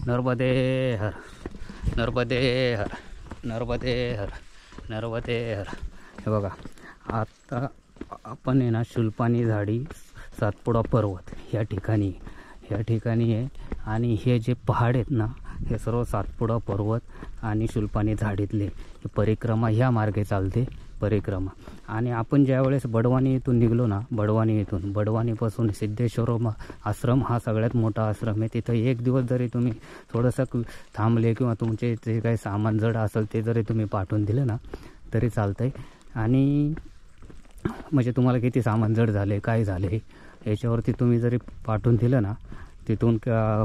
नर्मदे हर, नर्मदे हर, नर्मदे हर, नर्मदे हर. हे बघा, आता आपण आहे ना शुल्पानी झाडी सातपुडा पर्वत या ठिकाणी आहे. आणि हे जे पहाड आहेत ना, हे सर्व सातपुडा पर्वत आणि शुल्पानी झाडीतले परिक्रमा ह्या मार्गे चालते परिक्रमा. आणि आपण ज्यावेळेस बडवानी इथून निघलो ना, बडवानीपासून सिद्धेश्वर आश्रम हा सगळ्यात मोठा आश्रम आहे. तिथं एक दिवस जरी तुम्ही थोडंसं थांबले किंवा तुमचे जे काही सामान जड असेल ते जरी तुम्ही पाठवून दिलं ना तरी चालतं आहे. आणि म्हणजे तुम्हाला किती सामान जड झाले काय झाले याच्यावरती तुम्ही जरी पाठवून दिलं ना, तिथून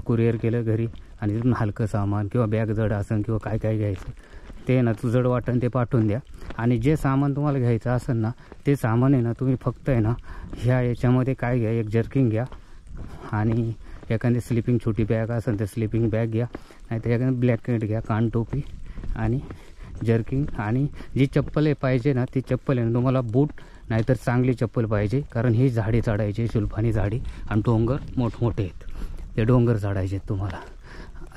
कुरिअर केलं घरी आणि तिथून हलकं सामान किंवा बॅग जड असेल किंवा काय काय घ्यायचं ते ना तू जड वाटण ते पाठवून द्या. आणि जे सामान तुम्हाला घ्यायचं असेल ना ते सामान आहे ना तुम्ही फक्त आहे ना ह्या याच्यामध्ये काय घ्या, एक जर्किंग घ्या आणि एखादी स्लिपिंग छोटी बॅग असेल तर स्लिपिंग बॅग घ्या, नाहीतर एखादी ब्लॅकेट घ्या, कान टोपी आणि जर्किंग. आणि जी चप्पल पाहिजे ना ती चप्पल आहे ना तुम्हाला बूट नाहीतर चांगली चप्पल पाहिजे, कारण ही झाडी चढायची शुल्पानी झाडी आणि डोंगर मोठमोठे आहेत, ते डोंगर चढायचे आहेत तुम्हाला.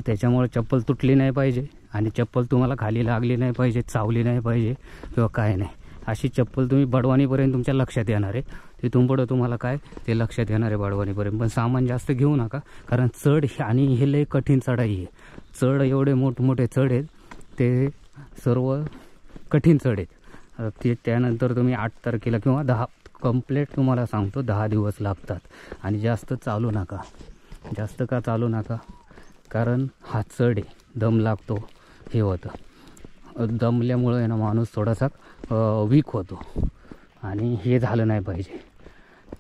त्याच्यामुळे चप्पल तुटली नाही पाहिजे आणि चप्पल तुम्हाला खाली लागली नाही पाहिजे, चावली नाही पाहिजे किंवा काय नाही. अशी चप्पल तुम्ही बडवानीपर्यंत तुमच्या लक्षात येणार आहे. तिथून पुढं तुम्हाला काय ते लक्षात येणार आहे बडवानीपर्यंत. पण सामान जास्त घेऊ नका, कारण चढ आणि हे लय कठीण चढाई आहे. चढ एवढे मोठमोठे चढ आहेत, ते सर्व कठीण चढ आहेत. ते त्यानंतर तुम्ही 8 तारखेला किंवा 10 कंप्लीट तुम्हाला सांगतो 10 दिवस लागतात. आणि जास्त चालू नका. जास्त का चालू नका, कारण हा चढ आहे, दम लागतो, हे होतं. दमल्यामुळं आहे ना माणूस थोडासा वीक होतो आणि हे झालं नाही पाहिजे.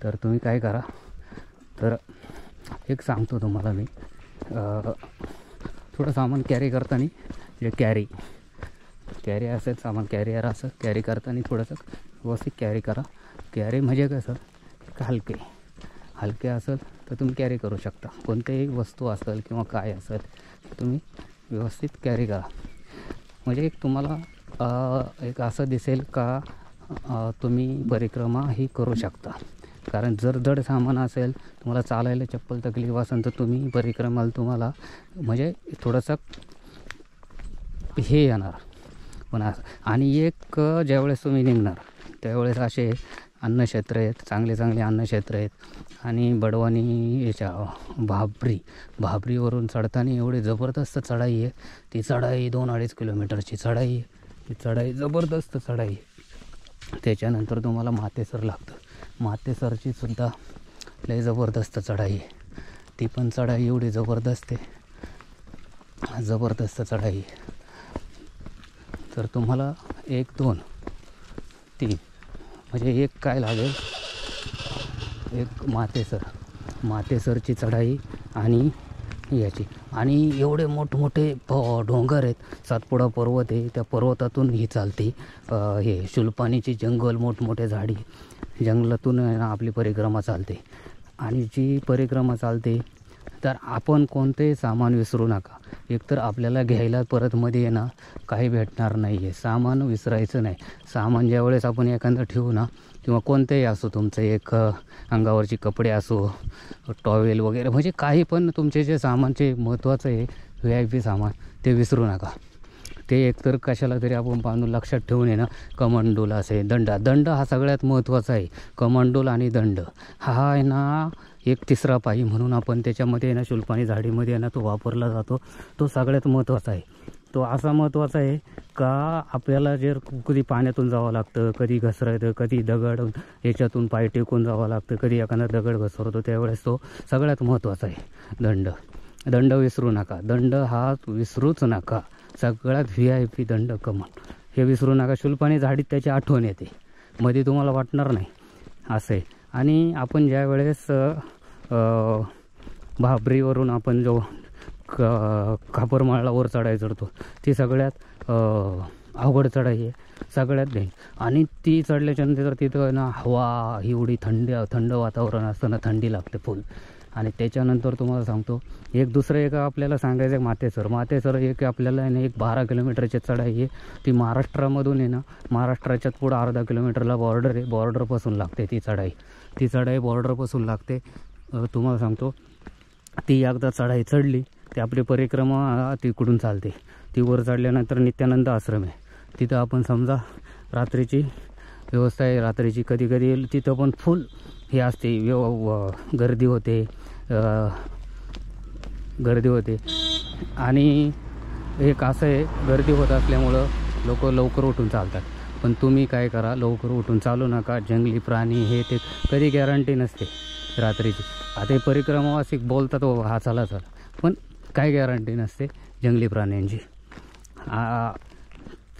तर तुम्ही काय करा, तर एक सांगतो तुम्हाला मी, थोडं सामान कॅरी करताना जे कॅरी असेल सामान कॅरियर असं कॅरी करताना थोडंसं व्यवस्थित कॅरी करा. कॅरी म्हणजे कसं, हलके असेल तर तुम्ही कॅरी करू शकता. कोणतेही वस्तू असेल किंवा काय असेल तुम्ही व्यवस्थित कॅरी करा. म्हणजे एक तुम्हाला एक असं दिसेल का तुम्ही परिक्रमा ही करू शकता. कारण जर जड सामान असेल, तुम्हाला चालायला चप्पल तकलीफ असेल तर तुम्ही परिक्रमाला तुम्हाला म्हणजे थोडंसं हे येणार. पण आणि एक ज्यावेळेस तुम्ही निघणार त्यावेळेस असे अन्नक्षेत्र आहेत, चांगले अन्नक्षेत्र आहेत. आणि बडवानी याच्या भाबरीवरून चढताना एवढी जबरदस्त चढाई आहे. ती चढाई 2-2.5 किलोमीटरची चढाई आहे. ती चढाई जबरदस्त चढाई आहे. त्याच्यानंतर तुम्हाला मातेसर लागतं. मातेसरची सुद्धा लय जबरदस्त चढाई आहे. ती पण चढाई एवढी जबरदस्त चढाई आहे. तर तुम्हाला 1, 2, 3 म्हणजे एक काय लागेल, एक मातेसरची चढाई आणि याची. आणि एवढे मोठमोठे डोंगर आहेत, सातपुडा पर्वत आहे, त्या पर्वतातून ही चालते हे शुल्पानीची जंगल, मोठमोठे झाडी, जंगलातून आपली परिक्रमा चालते. आणि जी परिक्रमा चालते तर आपण कोणतेही सामान विसरू नका. एकतर आपल्याला घ्यायला परत मध्ये आहे ना काही भेटणार नाही आहे. सामान विसरायचं नाही. सामान ज्यावेळेस आपण एखादं ठेवू ना, किंवा कोणतेही असो तुमचं, एक अंगावरचे कपडे असो, टॉवेल वगैरे, म्हणजे काही पण तुमचे जे सामानचे महत्त्वाचं आहे VIP सामान ते विसरू नका. ते एकतर कशाला तरी आपण बांधून लक्षात ठेवून आहे ना, कमंडोल असेल, दंड हा सगळ्यात महत्त्वाचा आहे. कमंडोल आणि दंड हा आहे ना एक तिसरा पायी म्हणून आपण त्याच्यामध्ये आहे ना शुल्पानी झाडीमध्ये आहे ना तो वापरला जातो. तो सगळ्यात महत्त्वाचा आहे. तो असा महत्त्वाचा आहे का आपल्याला जर कधी पाण्यातून जावं लागतं, कधी घसरायचं, कधी दगड याच्यातून पाय टेकून जावं लागतं, कधी एखादा दगड घसरतो, त्यावेळेस तो सगळ्यात महत्त्वाचा आहे. दंड विसरू नका. दंड हा विसरूच नका. सगळ्यात VIP दंड कमन हे विसरू नका. शुल्पानी झाडीत त्याची आठवण येते, मध्ये तुम्हाला वाटणार नाही असं आहे. आणि आपण ज्या वेळेस भाबरीवरून आपण जो खापरमाळला वर चढाई चढतो, ती सगळ्यात अवघड चढाई आहे, सगळ्यात नाही. आणि ती चढल्याच्यानंतर तिथं ना हवा एवढी थंड वातावरण असतं ना, थंडी लागते फुल. आणि त्याच्यानंतर तुम्हाला सांगतो एक आपल्याला सांगायचं मातेसर एक आपल्याला आहे ना एक 12 किलोमीटरची चढाई आहे. ती महाराष्ट्रामधून आहे ना, महाराष्ट्राच्यात पुढं अर्धा किलोमीटरला बॉर्डर आहे, बॉर्डरपासून लागते ती चढाई बॉर्डरपासून लागते. तुम्हाला सांगतो ती एकदा चढाई चढली ते आपली परिक्रमा तिकडून चालते. ती वर चढल्यानंतर नित्यानंद आश्रम आहे. तिथं आपण समजा रात्रीची व्यवस्था आहे. रात्रीची कधी कधी तिथं पण फुल हे असते, गर्दी होते. आणि एक असं आहे, गर्दी होत असल्यामुळं लोक लवकर उठून चालतात. पण तुम्ही काय करा, लवकर उठून चालू नका. जंगली प्राणी हे ते कधी गॅरंटी नसते रात्रीची. आता हे परिक्रमावासी बोलतात हा चला चला, पण काय गॅरंटी नसते जंगली प्राण्यांची.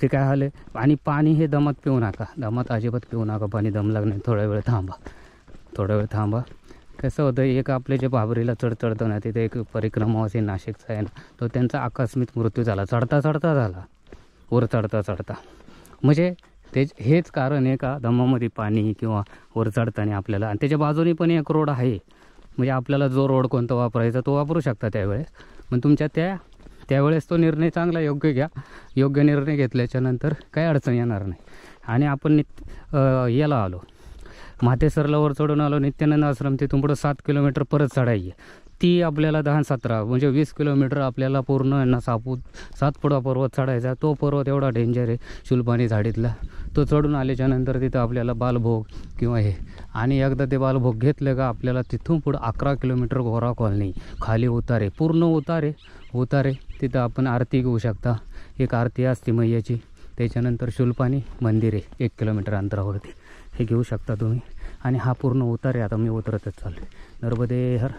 ते काय झालं. आणि पाणी हे दमात पिऊ नका, दमात अजिबात पिऊ नका पाणी. दम लागणे थोडा वेळ थांबा. कसं होतं, एक आपले जे बाबरीला चढतं ना, तिथे एक परिक्रमावासी नाशिकचा आहे ना, तो त्यांचा आकस्मिक मृत्यू झाला. चढता झाला, वर चढता. म्हणजे हेच कारण आहे का दमामध्ये पाणी किंवा वर चढताना आपल्याला. आणि त्याच्या बाजूने पण एक रोड आहे. म्हणजे आपल्याला जो रोड कोणता वापरायचा तो वापरू शकता त्यावेळेस. पण तुमच्या त्यावेळेस तो निर्णय चांगला योग्य घ्या. योग्य निर्णय घेतल्याच्यानंतर काही अडचण येणार नाही. आणि आपण याला आलो, माथेसरला वर चढून आलो. नित्यानंद आश्रम तिथून पुढं 7 किलोमीटर परत चढाई आहे. ती आपल्याला 10-17 म्हणजे 20 किलोमीटर आपल्याला पूर्ण सातपुडा पर्वत चढायचा. तो पर्वत एवढा डेंजर आहे शुलपाणी झाडीतला. तो चढून आल्याच्यानंतर तिथं आपल्याला बालभोग किंवा हे, आणि एकदा ते बालभोग घेतलं का आपल्याला तिथून पुढं 11 किलोमीटर घोरा कॉलनी, खाली उतारे, पूर्ण उतारे. तिथं आपण आरती घेऊ शकता. एक आरती असते मैयाची. त्याच्यानंतर शुलपाणी मंदिर आहे 1 किलोमीटर अंतरावरती, हे घेऊ शकता तुम्ही. आणि हा पूर्ण उतार आहे. आता मी उतरतच चाललो. नर्मदे हर.